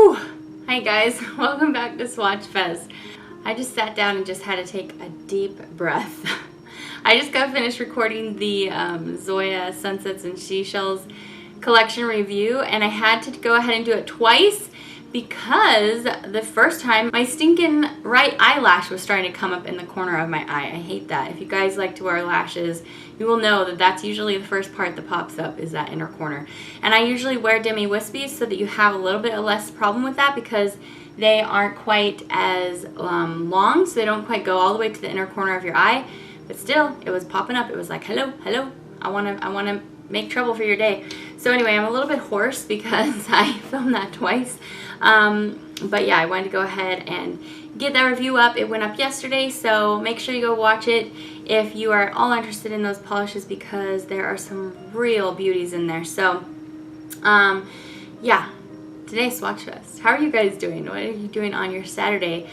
Whew. Hi guys, welcome back to Swatchfest. I just sat down and just had to take a deep breath. I just got finished recording the Zoya Sunsets and Seashells collection review, and I had to go ahead and do it twice because the first time my stinking right eyelash was starting to come up in the corner of my eye. I hate that. If you guys like to wear lashes, you will know that that's usually the first part that pops up, is that inner corner. And I usually wear demi wispies so that you have a little bit less problem with that because they aren't quite as long, so they don't quite go all the way to the inner corner of your eye. But still, it was popping up. It was like, hello, hello, I wanna make trouble for your day. So anyway, I'm a little bit hoarse because I filmed that twice. But yeah, I wanted to go ahead and get that review up. It went up yesterday, so make sure you go watch it if you are all interested in those polishes because there are some real beauties in there. So yeah, today's Swatchfest. How are you guys doing? What are you doing on your Saturday?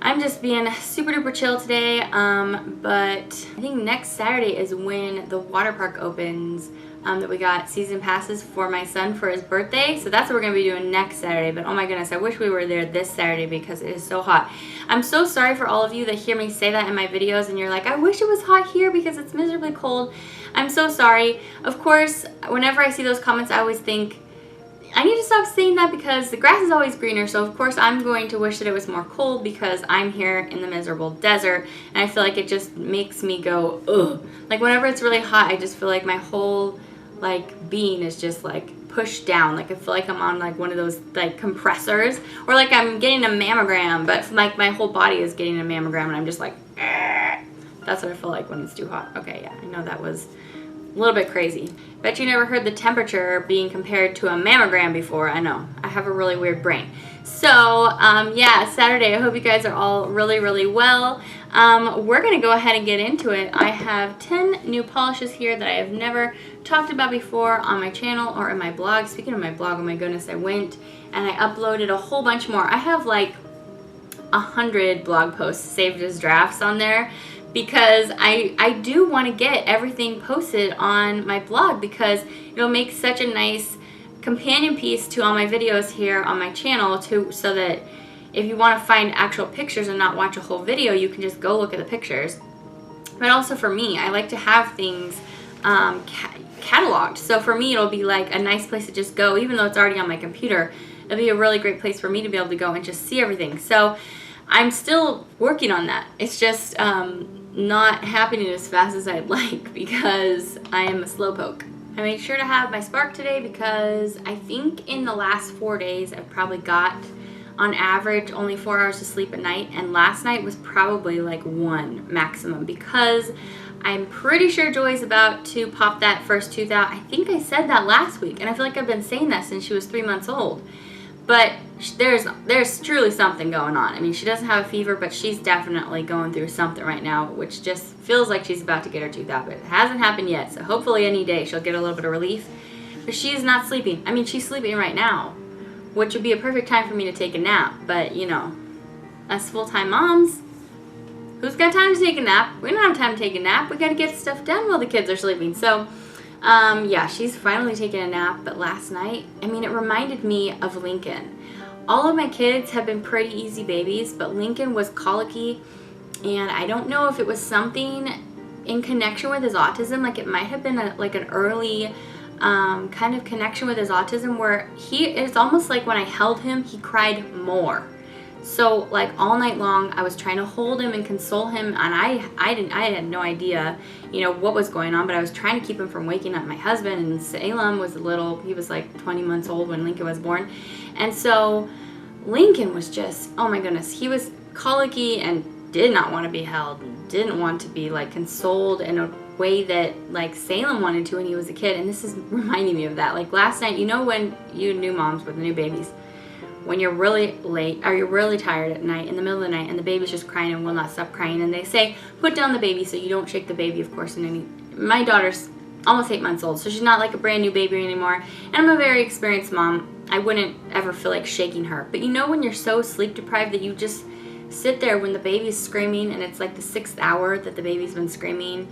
I'm just being super duper chill today, but I think next Saturday is when the water park opens. That we got season passes for my son for his birthday, so that's what we're gonna be doing next Saturday. But oh my goodness, I wish we were there this Saturday because it is so hot. I'm so sorry for all of you that hear me say that in my videos and you're like, I wish it was hot here because it's miserably cold. I'm so sorry. Of course, whenever I see those comments, I always think I need to stop saying that because the grass is always greener. So of course I'm going to wish that it was more cold because I'm here in the miserable desert and I feel like it just makes me go ugh. Like whenever it's really hot, I just feel like my whole being is just like pushed down. Like I feel like I'm on like one of those like compressors, or like I'm getting a mammogram, but like my whole body is getting a mammogram and I'm just like that's what I feel like when it's too hot. Okay, yeah, I know that was a little bit crazy. Bet you never heard the temperature being compared to a mammogram before. I know, I have a really weird brain. So yeah, Saturday, I hope you guys are all really well. We're gonna go ahead and get into it. I have 10 new polishes here that I have never talked about before on my channel or in my blog. Speaking of my blog, oh my goodness, I went and I uploaded a whole bunch more. I have like 100 blog posts saved as drafts on there because I do want to get everything posted on my blog because it'll make such a nice companion piece to all my videos here on my channel so that if you want to find actual pictures and not watch a whole video, you can just go look at the pictures. But also for me, I like to have things cataloged. So for me, it'll be like a nice place to just go, even though it's already on my computer. It'll be a really great place for me to be able to go and just see everything. So I'm still working on that. It's just not happening as fast as I'd like because I am a slowpoke. I made sure to have my spark today because I think in the last 4 days I've probably got on average only 4 hours of sleep a night, and last night was probably like 1 maximum because I'm pretty sure Joy's about to pop that first tooth out. I think I said that last week and I feel like I've been saying that since she was 3 months old. But there's truly something going on. I mean, she doesn't have a fever, but she's definitely going through something right now, which just feels like she's about to get her tooth out, but it hasn't happened yet. So hopefully any day she'll get a little bit of relief. But she is not sleeping. I mean, she's sleeping right now, which would be a perfect time for me to take a nap. But you know, us full-time moms, who's got time to take a nap? We don't have time to take a nap. We got to get stuff done while the kids are sleeping. So yeah, she's finally taken a nap, but last night, I mean, it reminded me of Lincoln. All of my kids have been pretty easy babies, but Lincoln was colicky, and I don't know if it was something in connection with his autism. Like it might have been like an early kind of connection with his autism where it's almost like when I held him, he cried more. So like all night long, I was trying to hold him and console him, and I had no idea, you know, what was going on, but I was trying to keep him from waking up my husband. And Salem was he was like 20 months old when Lincoln was born, and so Lincoln was just, oh my goodness, he was colicky and did not want to be held, didn't want to be like consoled in a way that like Salem wanted to when he was a kid. And this is reminding me of that. Like last night, you know, when you new moms with new babies, when you're really late or you're really tired at night, in the middle of the night, and the baby's just crying and will not stop crying, and they say put down the baby so you don't shake the baby, of course. My daughter's almost 8 months old, so she's not like a brand new baby anymore, and I'm a very experienced mom. I wouldn't ever feel like shaking her. But you know when you're so sleep deprived that you just sit there when the baby's screaming and it's like the 6th hour that the baby's been screaming,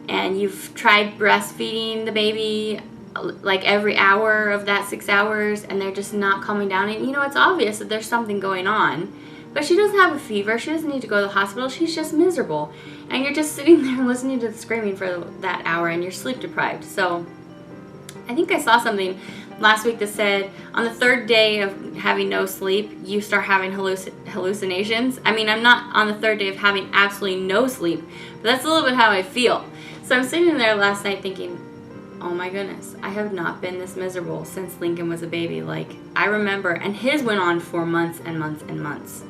and you've tried breastfeeding the baby like every hour of that 6 hours, and they're just not calming down. And you know, it's obvious that there's something going on, but she doesn't have a fever. She doesn't need to go to the hospital. She's just miserable. And you're just sitting there listening to the screaming for that hour, and you're sleep deprived. So I think I saw something last week that said on the 3rd day of having no sleep, you start having hallucinations. I mean, I'm not on the 3rd day of having absolutely no sleep, but that's a little bit how I feel. So I'm sitting there last night thinking, oh my goodness, I have not been this miserable since Lincoln was a baby. Like, I remember, and his went on for months and months and months.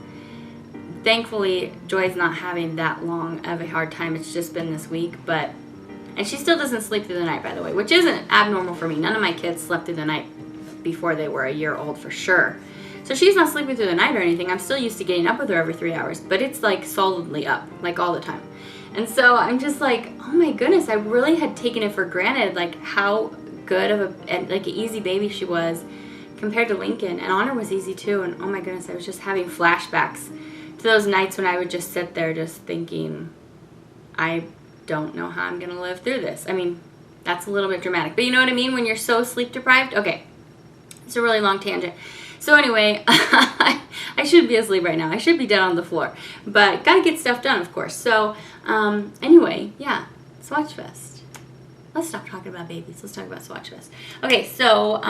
Thankfully, Joy's not having that long of a hard time. It's just been this week, and she still doesn't sleep through the night, by the way, which isn't abnormal for me. None of my kids slept through the night before they were a year old, for sure. So she's not sleeping through the night or anything. I'm still used to getting up with her every 3 hours, but it's like solidly up, like all the time. And so I'm just like, oh my goodness, I really had taken it for granted, like how good of an easy baby she was compared to Lincoln. And Honor was easy too. And oh my goodness, I was just having flashbacks to those nights when I would just sit there just thinking, I don't know how I'm going to live through this. I mean, that's a little bit dramatic, but you know what I mean? When you're so sleep deprived. Okay, it's a really long tangent. So anyway, I should be asleep right now. I should be dead on the floor, but gotta get stuff done, of course. So anyway, yeah, Swatchfest. Let's stop talking about babies. Let's talk about Swatchfest. Okay, so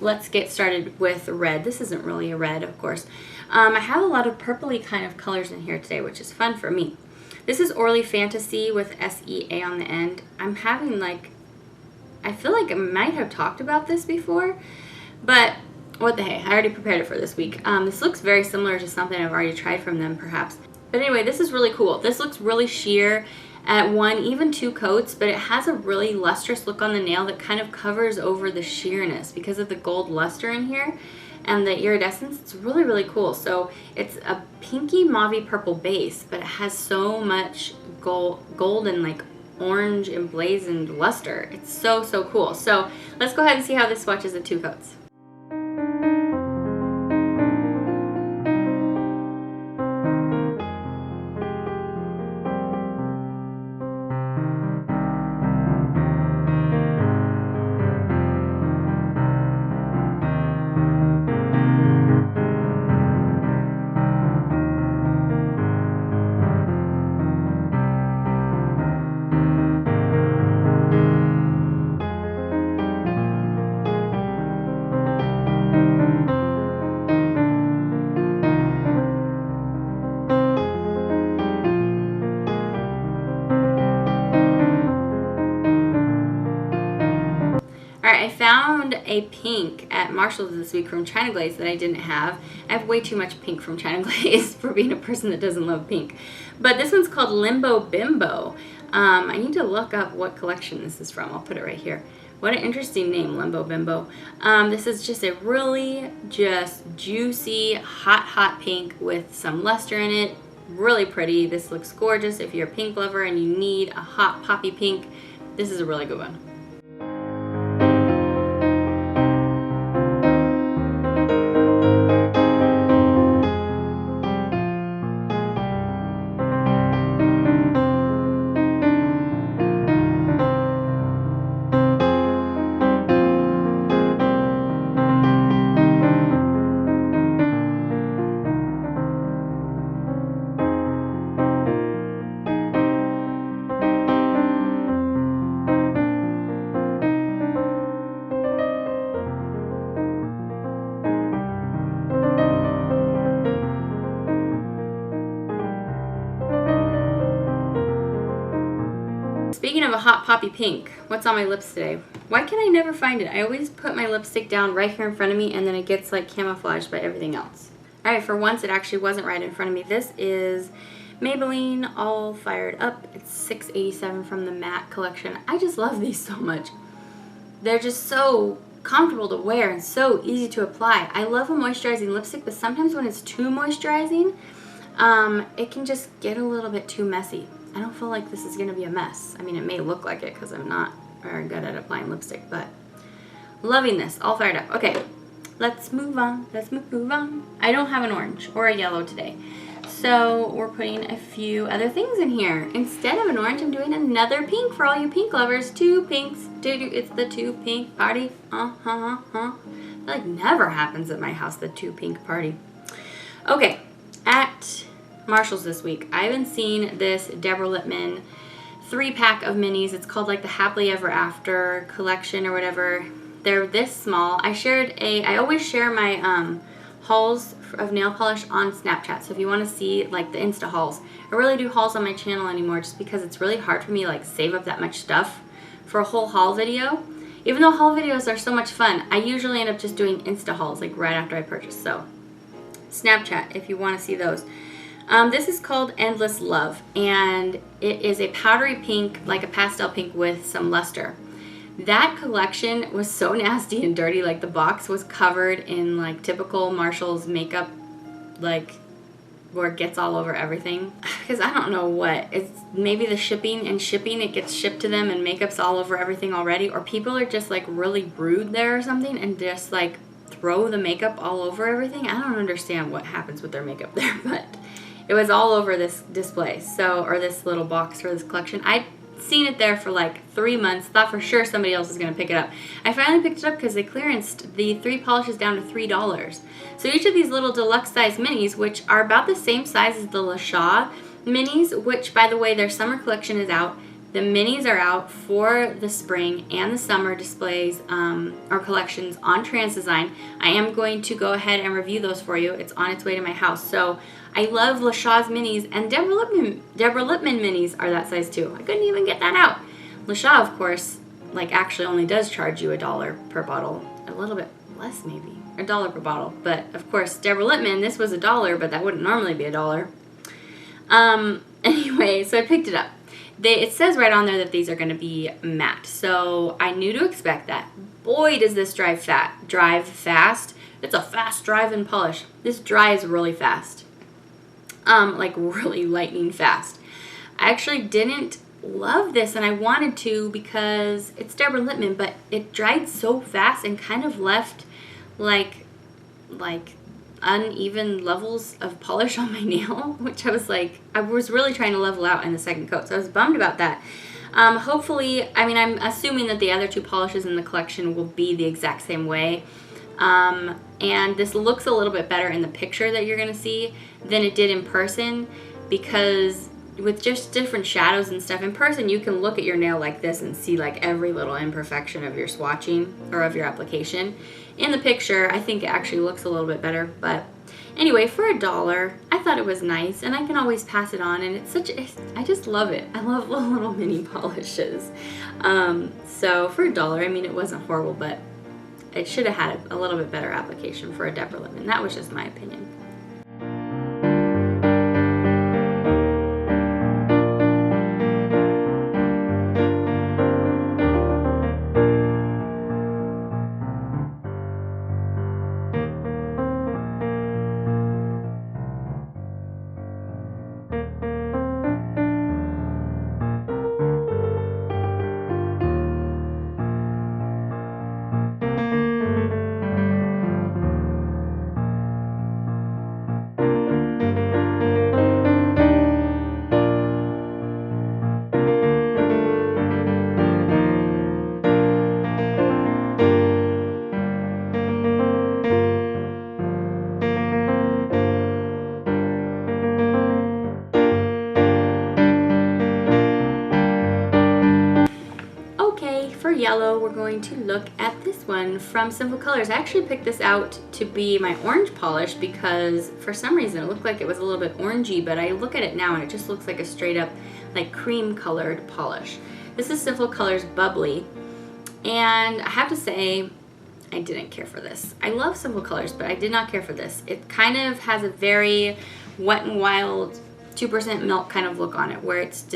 let's get started with red. This isn't really a red, of course. I have a lot of purpley kind of colors in here today, which is fun for me. This is Orly Fantasea with S-E-A on the end. I'm having like, I feel like I might have talked about this before, but what the hey, I already prepared it for this week. This looks very similar to something I've already tried from them, perhaps. But anyway, this is really cool. This looks really sheer at 1, even 2 coats, but it has a really lustrous look on the nail that kind of covers over the sheerness because of the gold luster in here and the iridescence. It's really, really cool. So it's a pinky mauvey purple base, but it has so much gold and like orange emblazoned luster. It's so, so cool. So let's go ahead and see how this swatches at 2 coats. I found a pink at Marshall's this week from China Glaze that I didn't have. I have way too much pink from China Glaze for being a person that doesn't love pink. But this one's called Limbo Bimbo. I need to look up what collection this is from. I'll put it right here. What an interesting name, Limbo Bimbo. This is just a really just juicy, hot pink with some luster in it. Really pretty. This looks gorgeous. If you're a pink lover and you need a hot poppy pink, this is a really good one. Speaking of a hot poppy pink, what's on my lips today? Why can I never find it? I always put my lipstick down right here in front of me and then it gets like camouflaged by everything else. Alright, for once it actually wasn't right in front of me. This is Maybelline All Fired Up. It's $6.87 from the matte collection. I just love these so much. They're just so comfortable to wear and so easy to apply. I love a moisturizing lipstick, but sometimes when it's too moisturizing, it can just get a little bit too messy. I don't feel like this is going to be a mess. I mean, it may look like it because I'm not very good at applying lipstick, but loving this. All fired up. Okay, let's move on. Let's move on. I don't have an orange or a yellow today. So we're putting a few other things in here. Instead of an orange, I'm doing another pink for all you pink lovers. 2 pinks. It's the 2 pink party. That like never happens at my house, the 2 pink party. Okay, at Marshall's this week, I've been seeing this Deborah Lippmann 3-pack of minis. It's called like the Happily Ever After collection or whatever. They're this small. I always share my hauls of nail polish on Snapchat. So if you want to see like the Insta hauls, I really do hauls on my channel anymore just because it's really hard for me to like save up that much stuff for a whole haul video. Even though haul videos are so much fun, I usually end up just doing Insta hauls like right after I purchase. So Snapchat if you want to see those. This is called Endless Love, and it is a powdery pink, like a pastel pink with some luster. That collection was so nasty and dirty. Like the box was covered in like typical Marshall's makeup, like where it gets all over everything. Because I don't know what. It's maybe the shipping, it gets shipped to them and makeup's all over everything already. Or people are just like really rude there or something and just like throw the makeup all over everything. I don't understand what happens with their makeup there, but it was all over this display. So, or this little box for this collection. I'd seen it there for like 3 months, thought for sure somebody else was going to pick it up. I finally picked it up because they clearanced the 3 polishes down to $3. So each of these little deluxe size minis, which are about the same size as the Le Chat minis, which by the way, their summer collection is out. The minis are out for the spring and the summer displays or collections on Transdesign. I am going to go ahead and review those for you. It's on its way to my house. So I love Le Chat's minis, and Deborah Lippmann minis are that size too. I couldn't even get that out. Le Chat, of course, like actually only does charge you $1 per bottle. A little bit less maybe, $1 per bottle. But of course, Deborah Lippmann, this was $1, but that wouldn't normally be $1. Anyway, so I picked it up. It says right on there that these are going to be matte, so I knew to expect that. Boy, does this drive fast. It's a fast drive and polish. This dries really fast, like really lightning fast. I actually didn't love this, and I wanted to because it's Deborah Lippmann, but it dried so fast and kind of left like uneven levels of polish on my nail, which I was really trying to level out in the second coat, so I was bummed about that. Hopefully, I mean, I'm assuming that the other 2 polishes in the collection will be the exact same way, and this looks a little bit better in the picture that you're going to see than it did in person, because with just different shadows and stuff, in person you can look at your nail like this and see like every little imperfection of your swatching or of your application. In the picture, I think it actually looks a little bit better, but anyway, for $1, I thought it was nice, and I can always pass it on, and I just love it. I love the little mini polishes. So for $1, I mean, it wasn't horrible, but it should have had a little bit better application for a Deborah Lippmann. That was just my opinion. Yellow, we're going to look at this one from Sinful Colors. I actually picked this out to be my orange polish because for some reason it looked like it was a little bit orangey, but I look at it now and it just looks like a straight up like cream colored polish. This is Sinful Colors Bubbly, and I have to say I didn't care for this. I love Sinful Colors, but I did not care for this. It kind of has a very Wet n Wild 2% milk kind of look on it, where it's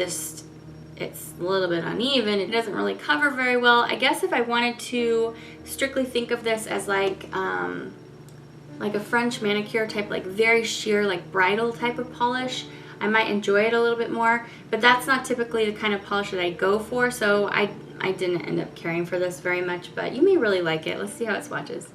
a little bit uneven. It doesn't really cover very well. I guess if I wanted to strictly think of this as like a French manicure type, like very sheer, like bridal type of polish, I might enjoy it a little bit more, but that's not typically the kind of polish that I go for, so I didn't end up caring for this very much, but you may really like it. Let's see how it swatches.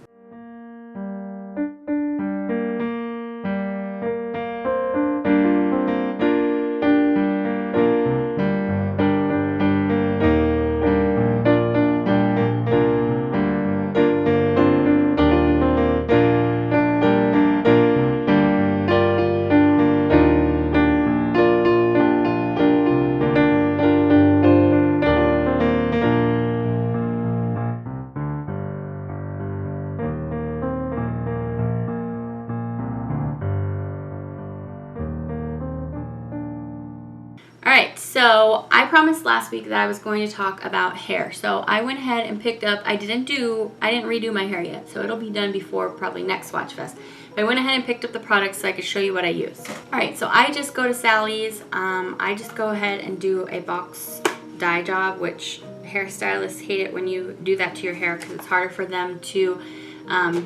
Alright, so I promised last week that I was going to talk about hair. So I went ahead and picked up, I didn't redo my hair yet, so it'll be done before probably next Swatchfest. But I went ahead and picked up the products so I could show you what I use. Alright, so I just go to Sally's. I just go ahead and do a box dye job, which hairstylists hate it when you do that to your hair because it's harder for them to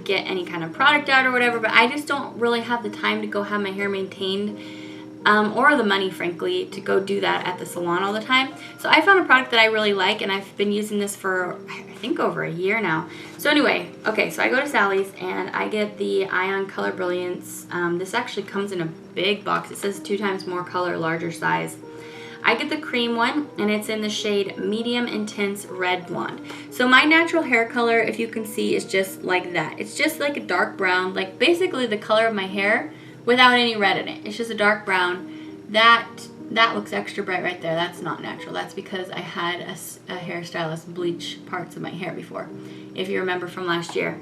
get any kind of product out or whatever. But I just don't really have the time to go have my hair maintained. Or the money, frankly, to go do that at the salon all the time. So I found a product that I really like, and I've been using this for, I think, over a year now. So anyway, okay, so I go to Sally's, and I get the Ion Color Brilliance. This actually comes in a big box. It says 2 times more color, larger size. I get the cream one, and it's in the shade Medium Intense Red Blonde. So my natural hair color, if you can see, is just like that. It's just like a dark brown, like basically the color of my hair, without any red in it. It's just a dark brown. That looks extra bright right there. That's not natural. That's because I had a hairstylist bleach parts of my hair before, if you remember from last year.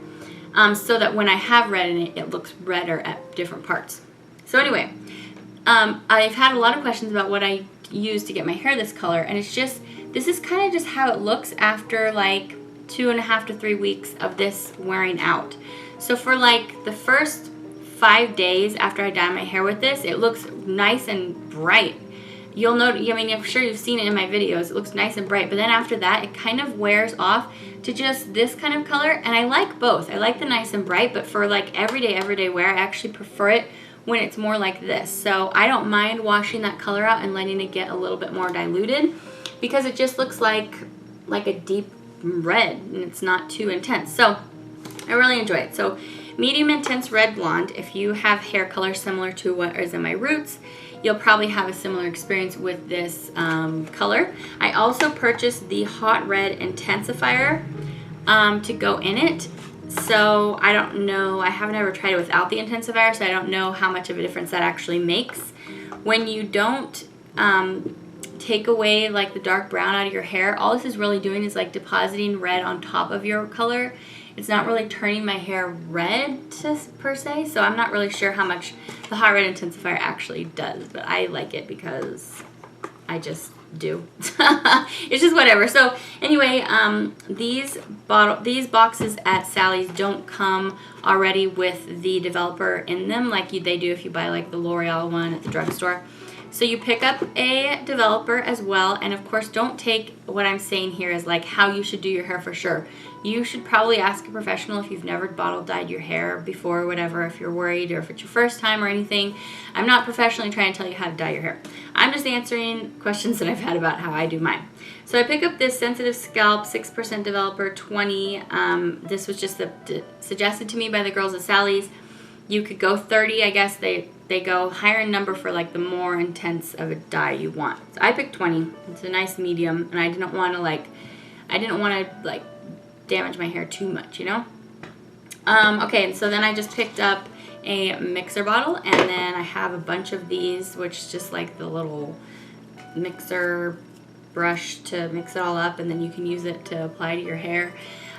So that when I have red in it, it looks redder at different parts. So anyway, I've had a lot of questions about what I use to get my hair this color, and it's just, this is kind of just how it looks after like 2.5 to 3 weeks of this wearing out. So for like the first 5 days after I dye my hair with this, it looks nice and bright. You'll notice, I mean, I'm sure you've seen it in my videos, it looks nice and bright, but then after that, it kind of wears off to just this kind of color, and I like both. I like the nice and bright, but for like everyday wear, I actually prefer it when it's more like this. So I don't mind washing that color out and letting it get a little bit more diluted, because it just looks like a deep red, and it's not too intense. So I really enjoy it. So Medium Intense Red Blonde, if you have hair color similar to what is in my roots, you'll probably have a similar experience with this color. I also purchased the Hot Red Intensifier to go in it. So I don't know, I haven't ever tried it without the intensifier, so I don't know how much of a difference that actually makes. When you don't take away like the dark brown out of your hair, all this is really doing is like depositing red on top of your color. It's not really turning my hair red per se, so I'm not really sure how much the Hot Red Intensifier actually does, but I like it because I just do. It's just whatever. So anyway, these boxes at Sally's don't come already with the developer in them like they do if you buy like the L'Oreal one at the drugstore. So you pick up a developer as well, and of course don't take what I'm saying here as like how you should do your hair for sure. You should probably ask a professional if you've never bottle dyed your hair before or whatever, if you're worried or if it's your first time or anything. I'm not professionally trying to tell you how to dye your hair. I'm just answering questions that I've had about how I do mine. So I pick up this Sensitive Scalp 6% Developer 20. This was just suggested to me by the girls at Sally's. You could go 30, I guess they go higher in number for like the more intense of a dye you want. So I picked 20. It's a nice medium, and I didn't want to like damage my hair too much, you know? Okay, and so then I just picked up a mixer bottle, and then I have a bunch of these, which is just like the little mixer brush to mix it all up, and then you can use it to apply to your hair.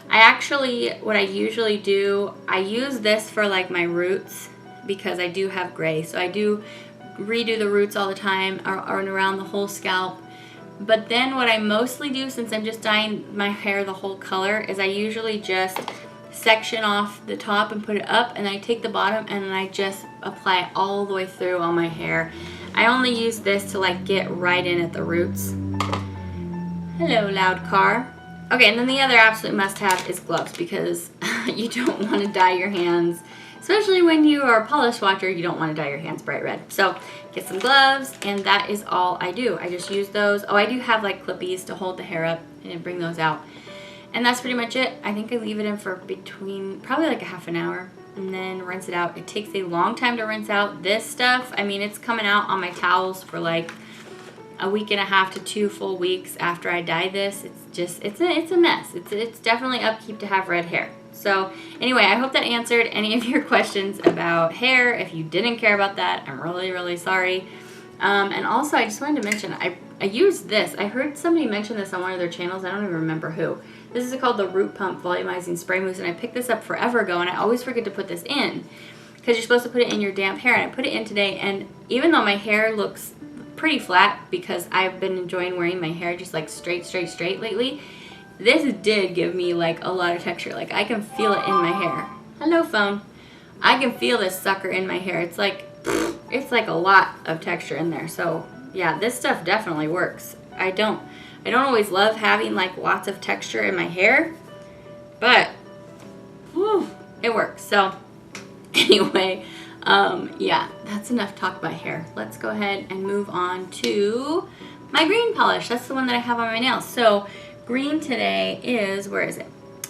What I usually do, I use this for like my roots because I do have gray, so I do redo the roots all the time or around the whole scalp. But then what I mostly do, since I'm just dyeing my hair the whole color, is I usually just section off the top and put it up, and I take the bottom and then I just apply it all the way through on my hair. I only use this to like get right in at the roots. Hello, loud car. Okay, and then the other absolute must-have is gloves, because you don't want to dye your hands, especially when you are a polish swatcher, you don't want to dye your hands bright red. So get some gloves, and that is all I do. I just use those. Oh, I do have like clippies to hold the hair up and bring those out. And that's pretty much it. I think I leave it in for probably like a half an hour, and then rinse it out. It takes a long time to rinse out this stuff. I mean, it's coming out on my towels for like a week and a half to 2 full weeks after I dye this. It's a mess. It's definitely upkeep to have red hair. So anyway, I hope that answered any of your questions about hair. If you didn't care about that, I'm really, really sorry. And also, I just wanted to mention, I use this. I heard somebody mention this on one of their channels. I don't even remember who. This is called the Root Pump Volumizing Spray Mousse, and I picked this up forever ago, and I always forget to put this in because you're supposed to put it in your damp hair. And I put it in today, and even though my hair looks pretty flat because I've been enjoying wearing my hair just like straight lately. This did give me like a lot of texture. Like I can feel it in my hair. Hello, phone. I can feel this sucker in my hair. It's like a lot of texture in there. So yeah, this stuff definitely works. I don't always love having like lots of texture in my hair, but whew, it works. So anyway, yeah, that's enough talk about hair. Let's go ahead and move on to my green polish. That's the one that I have on my nails. So green today is, where is it?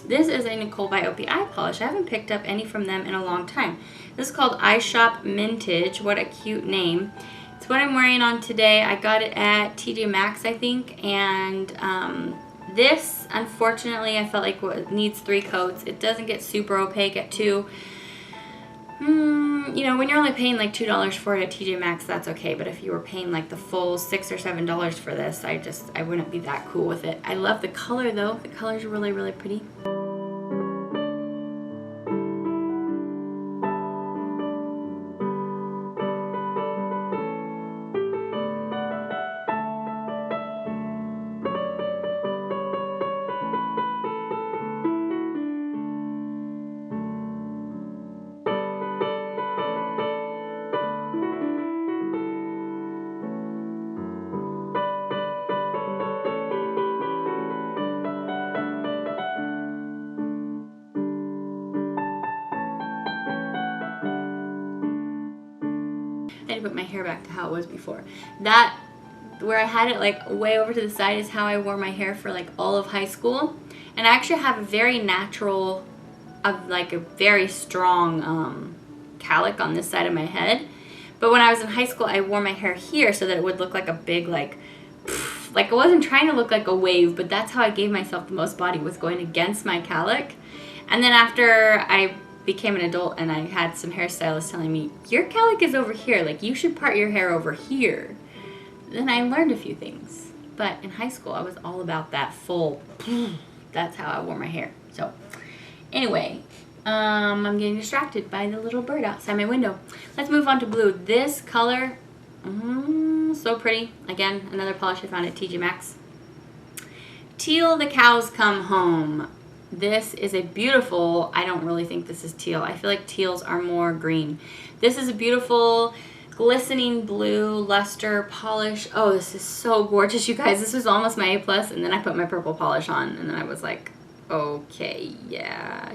This is a Nicole by OPI polish. I haven't picked up any from them in a long time. This is called iShop Mintage. What a cute name. It's what I'm wearing on today. I got it at TJ Maxx, I think, and this, unfortunately, I felt like it needs 3 coats. It doesn't get super opaque at 2. You know, when you're only paying like $2 for it at TJ Maxx, that's okay. But if you were paying like the full $6 or $7 for this, I wouldn't be that cool with it. I love the color though. The color's really, really pretty. I had to put my hair back to how it was before. That, where I had it like way over to the side, is how I wore my hair for like all of high school. And I actually have a very natural, like a very strong cowlick on this side of my head. But when I was in high school, I wore my hair here so that it would look like a big like I wasn't trying to look like a wave, but that's how I gave myself the most body, was going against my cowlick. And then after I became an adult and I had some hairstylists telling me, your cowlick is over here, like you should part your hair over here. Then I learned a few things. But in high school, I was all about that full, that's how I wore my hair. So anyway, I'm getting distracted by the little bird outside my window. Let's move on to blue. This color, so pretty. Again, another polish I found at TJ Maxx. Teal, the cows come home. This is a beautiful, I don't really think this is teal. I feel like teals are more green. This is a beautiful glistening blue luster polish. Oh, this is so gorgeous, you guys. This was almost my A+, and then I put my purple polish on, and then I was like, okay, yeah.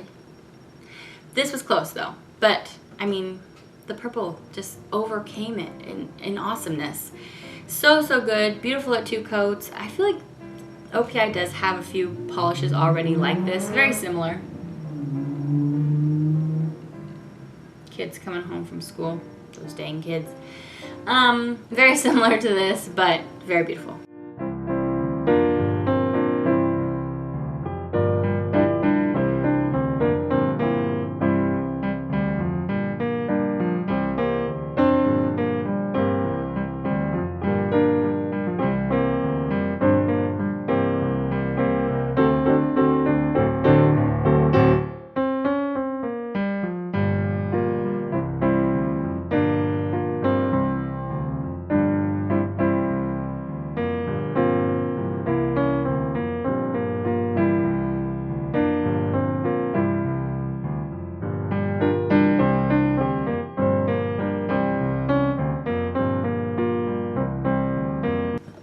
This was close though, but I mean, the purple just overcame it in awesomeness. So good, beautiful at 2 coats. I feel like OPI does have a few polishes already like this, very similar. Kids coming home from school, those dang kids. Very similar to this, but very beautiful.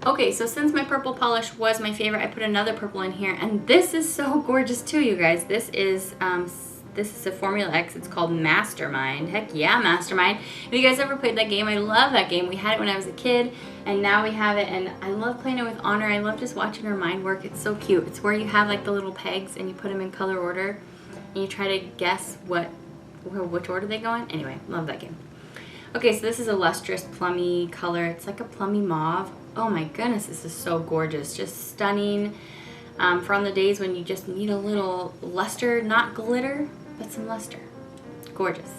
Okay, so since my purple polish was my favorite, I put another purple in here, and this is so gorgeous too, you guys. This is a Formula X. It's called Mastermind. Heck yeah, Mastermind. If you guys ever played that game, I love that game. We had it when I was a kid, and now we have it, and I love playing it with Honor. I love just watching her mind work. It's so cute. It's where you have like the little pegs, and you put them in color order, and you try to guess which order they go in. Anyway, love that game. Okay, so this is a lustrous plummy color. It's like a plummy mauve. Oh my goodness, this is so gorgeous. Just stunning. From the days when you just need a little luster, not glitter, but some luster. Gorgeous.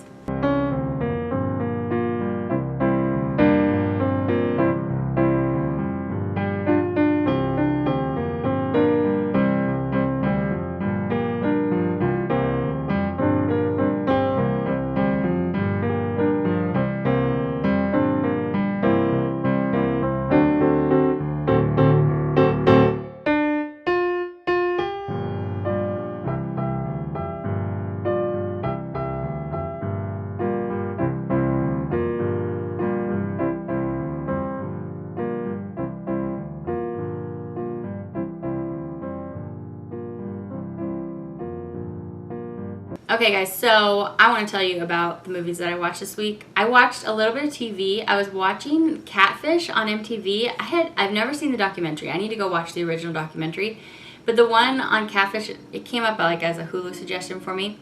Okay guys, so I want to tell you about the movies that I watched this week. I watched a little bit of TV. I was watching Catfish on MTV. I've never seen the documentary. I need to go watch the original documentary. But the one on Catfish, it came up like as a Hulu suggestion for me.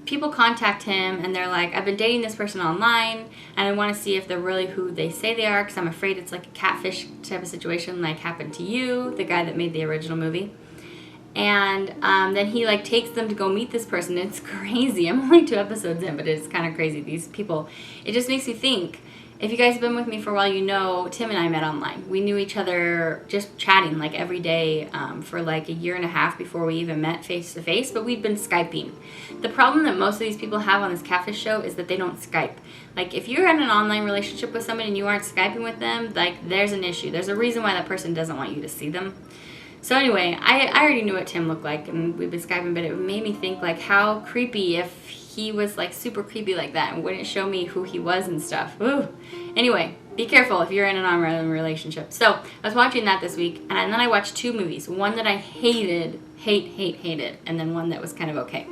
People contact him and they're like, I've been dating this person online and I want to see if they're really who they say they are because I'm afraid it's like a catfish type of situation like happened to you, the guy that made the original movie. And then he like takes them to go meet this person. It's crazy. I'm only 2 episodes in, but it's kind of crazy. These people, it just makes you think. If you guys have been with me for a while, you know Tim and I met online. We knew each other just chatting like every day for like a year and a half before we even met face to face, but we'd been Skyping. The problem that most of these people have on this Catfish show is that they don't Skype. Like if you're in an online relationship with somebody and you aren't Skyping with them, like there's an issue. There's a reason why that person doesn't want you to see them. So anyway, I already knew what Tim looked like and we've been Skyping, but it made me think like how creepy if he was like super creepy like that and wouldn't show me who he was and stuff. Ooh. Anyway, be careful if you're in an online relationship. So I was watching that this week and then I watched 2 movies. One that I hated, and then one that was kind of okay.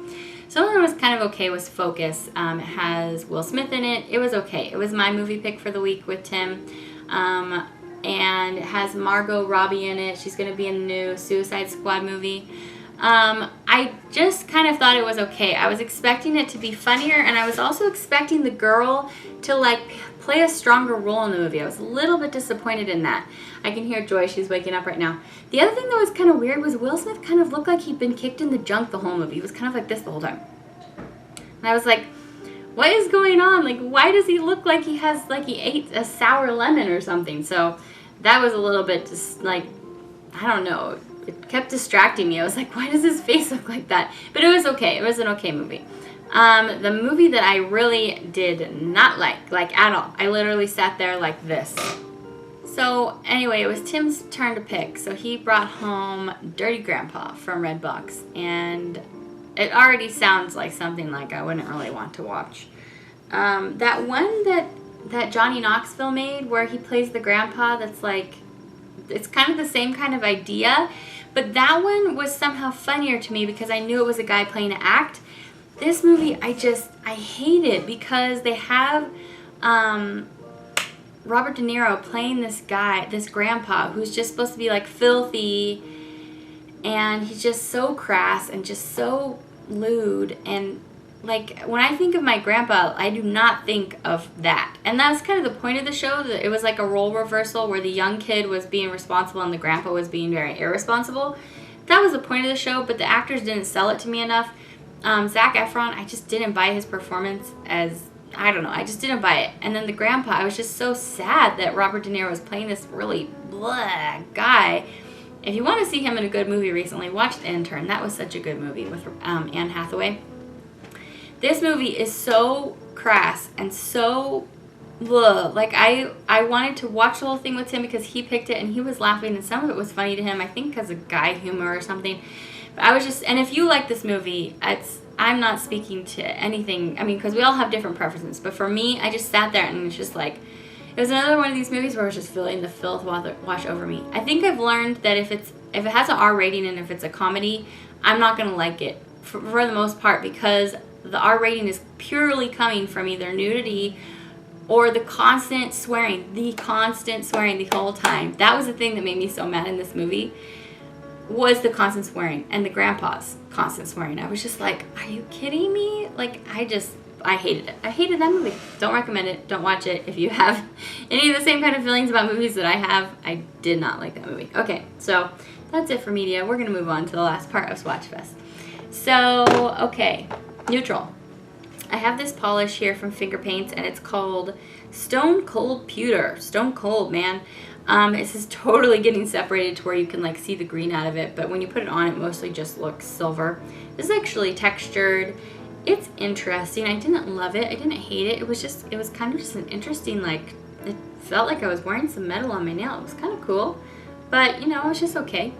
So one that was kind of okay was Focus. It has Will Smith in it. It was okay. It was my movie pick for the week with Tim. And it has Margot Robbie in it. She's going to be in the new Suicide Squad movie. I just kind of thought it was okay. I was expecting it to be funnier, and I was also expecting the girl to like play a stronger role in the movie. I was a little bit disappointed in that. I can hear Joy. She's waking up right now. The other thing that was kind of weird was Will Smith kind of looked like he'd been kicked in the junk the whole movie. He was kind of like this the whole time. And I was like, what is going on? Like, why does he look like he has, like he ate a sour lemon or something? So that was a little bit just like, I don't know. It kept distracting me. I was like, why does his face look like that? But it was okay. It was an okay movie. The movie that I really did not like at all. I literally sat there like this. So anyway, it was Tim's turn to pick. So he brought home Dirty Grandpa from Redbox. And it already sounds like something like I wouldn't really want to watch. That one that Johnny Knoxville made where he plays the grandpa that's like, it's kind of the same kind of idea, but that one was somehow funnier to me because I knew it was a guy playing an act. This movie, I hate it because they have Robert De Niro playing this guy, this grandpa, who's just supposed to be like filthy, and he's just so crass and just so lewd. And like when I think of my grandpa, I do not think of that. And that was kind of the point of the show. That it was like a role reversal where the young kid was being responsible and the grandpa was being very irresponsible. That was the point of the show, but the actors didn't sell it to me enough. Zac Efron, I just didn't buy his performance as, I don't know, I just didn't buy it. And then the grandpa, I was just so sad that Robert De Niro was playing this really blah guy. If you want to see him in a good movie recently, watch The Intern. That was such a good movie with Anne Hathaway. This movie is so crass and so blah. Like I wanted to watch the whole thing with him because he picked it and he was laughing and some of it was funny to him, I think because of guy humor or something. But I was just, and if you like this movie, I'm not speaking to anything, I mean, because we all have different preferences, but for me, I just sat there and it's just like, it was another one of these movies where I was just feeling the filth wash over me. I think I've learned that if it has an R rating and if it's a comedy, I'm not going to like it for the most part because the R rating is purely coming from either nudity or the constant swearing the whole time. That was the thing that made me so mad in this movie, was the constant swearing and the grandpa's constant swearing. I was just like, are you kidding me? Like, I hated it. I hated that movie. Don't recommend it. Don't watch it. If you have any of the same kind of feelings about movies that I have, I did not like that movie. Okay, so that's it for media. We're going to move on to the last part of Swatchfest. So, okay, neutral. I have this polish here from FingerPaints, and it's called Stone Cold Pewter. Stone cold, man. This is totally getting separated to where you can like see the green out of it, but when you put it on, it mostly just looks silver. This is actually textured. It's interesting. I didn't love it. I didn't hate it. It was kind of just an interesting, like, it felt like I was wearing some metal on my nail. It was kind of cool, but you know, it's just okay.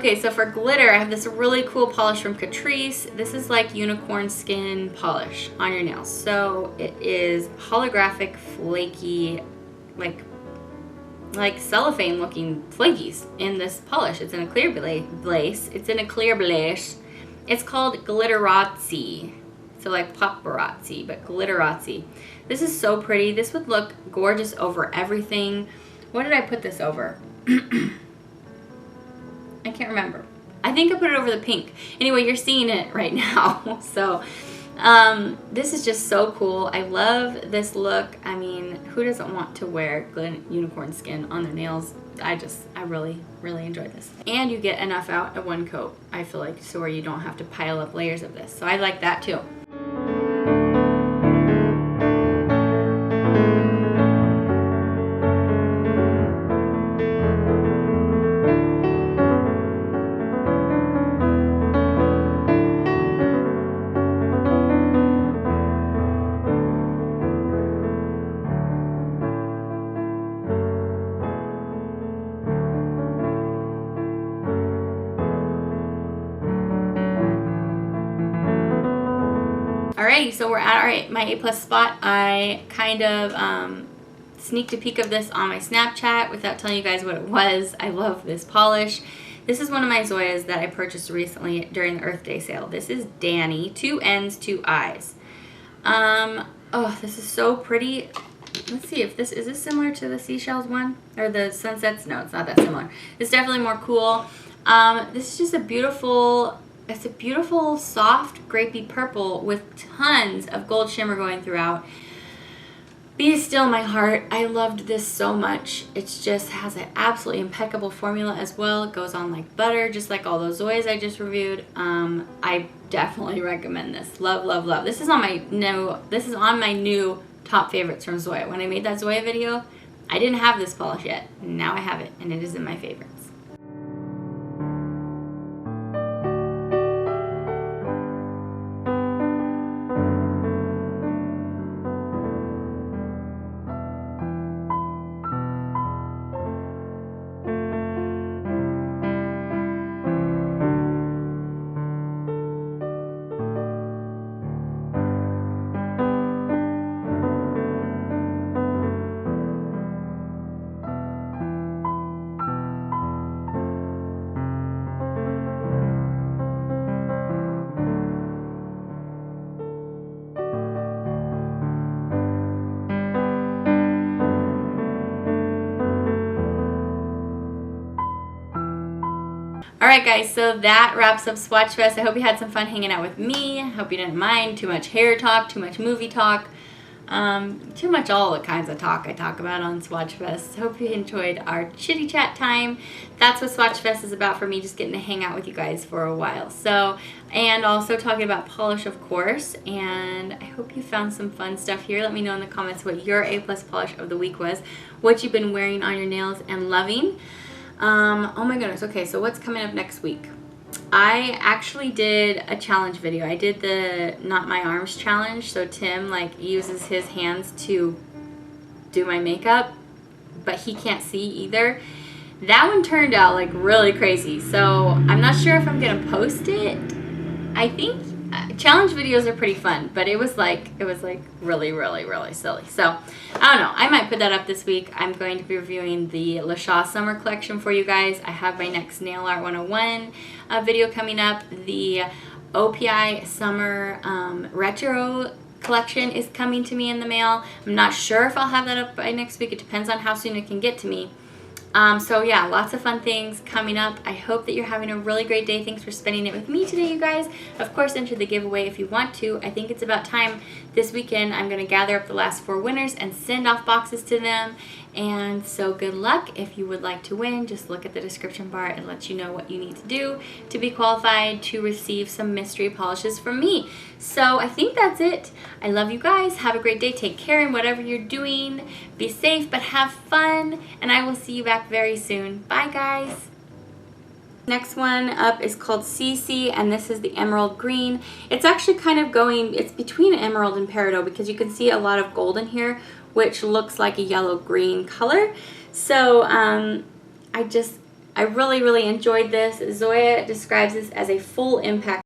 Okay, so for glitter, I have this really cool polish from Catrice. This is like unicorn skin polish on your nails. So it is holographic, flaky, like cellophane looking flakies in this polish. It's in a clear glaze. It's in a clear glaze. It's called Glitterazzi. So like paparazzi, but Glitterazzi. This is so pretty. This would look gorgeous over everything. What did I put this over? I can't remember. I think I put it over the pink. Anyway, you're seeing it right now. So this is just so cool. I love this look. I mean, who doesn't want to wear unicorn skin on their nails? I really, really enjoy this. And you get enough out of one coat, I feel like, so where you don't have to pile up layers of this. So I like that too. Alrighty, so we're at my A+ spot. I kind of sneaked a peek of this on my Snapchat without telling you guys what it was. I love this polish. This is one of my Zoyas that I purchased recently during the Earth Day sale. This is Danny, 2 N's, 2 I's. Oh, this is so pretty. Let's see if is this similar to the Seashells one? Or the Sunsets? No, it's not that similar. It's definitely more cool. This is just a beautiful... It's a beautiful, soft, grapey purple with tons of gold shimmer going throughout. Be still, my heart. I loved this so much. It just has an absolutely impeccable formula as well. It goes on like butter, just like all those Zoyas I just reviewed. I definitely recommend this. Love, love, love. This is on my new top favorites from Zoya. When I made that Zoya video, I didn't have this polish yet. Now I have it, and it is in my favorites. Alright guys, so that wraps up Swatchfest. I hope you had some fun hanging out with me. I hope you didn't mind too much hair talk, too much movie talk, too much all the kinds of talk I talk about on Swatchfest. Hope you enjoyed our chitty chat time. That's what Swatchfest is about for me, just getting to hang out with you guys for a while. So, and also talking about polish, of course, and I hope you found some fun stuff here. Let me know in the comments what your A+ polish of the week was, what you've been wearing on your nails and loving. Oh my goodness. Okay, so what's coming up next week? I actually did a challenge video. I did the Not My Arms challenge. So Tim like uses his hands to do my makeup, but he can't see either. That one turned out like really crazy. So I'm not sure if I'm gonna post it. I think challenge videos are pretty fun, but it was like really, really, really silly. So I don't know. I might put that up this week. I'm going to be reviewing the Le Shaw Summer Collection for you guys. I have my next Nail Art 101 video coming up. The OPI Summer Retro Collection is coming to me in the mail. I'm not sure if I'll have that up by next week. It depends on how soon it can get to me. So yeah, lots of fun things coming up. I hope that you're having a really great day. Thanks for spending it with me today, you guys. Of course, enter the giveaway if you want to. I think it's about time this weekend. I'm going to gather up the last 4 winners and send off boxes to them. And so good luck. If you would like to win, just look at the description bar and let you know what you need to do to be qualified to receive some mystery polishes from me. So I think that's it. I love you guys. Have a great day. Take care in whatever you're doing. Be safe, but have fun. And I will see you back very soon. Bye, guys. Next one up is called CC, and this is the emerald green. It's actually kind of going, it's between emerald and peridot because you can see a lot of gold in here, which looks like a yellow-green color. So I I really, really enjoyed this. Zoya describes this as a full impact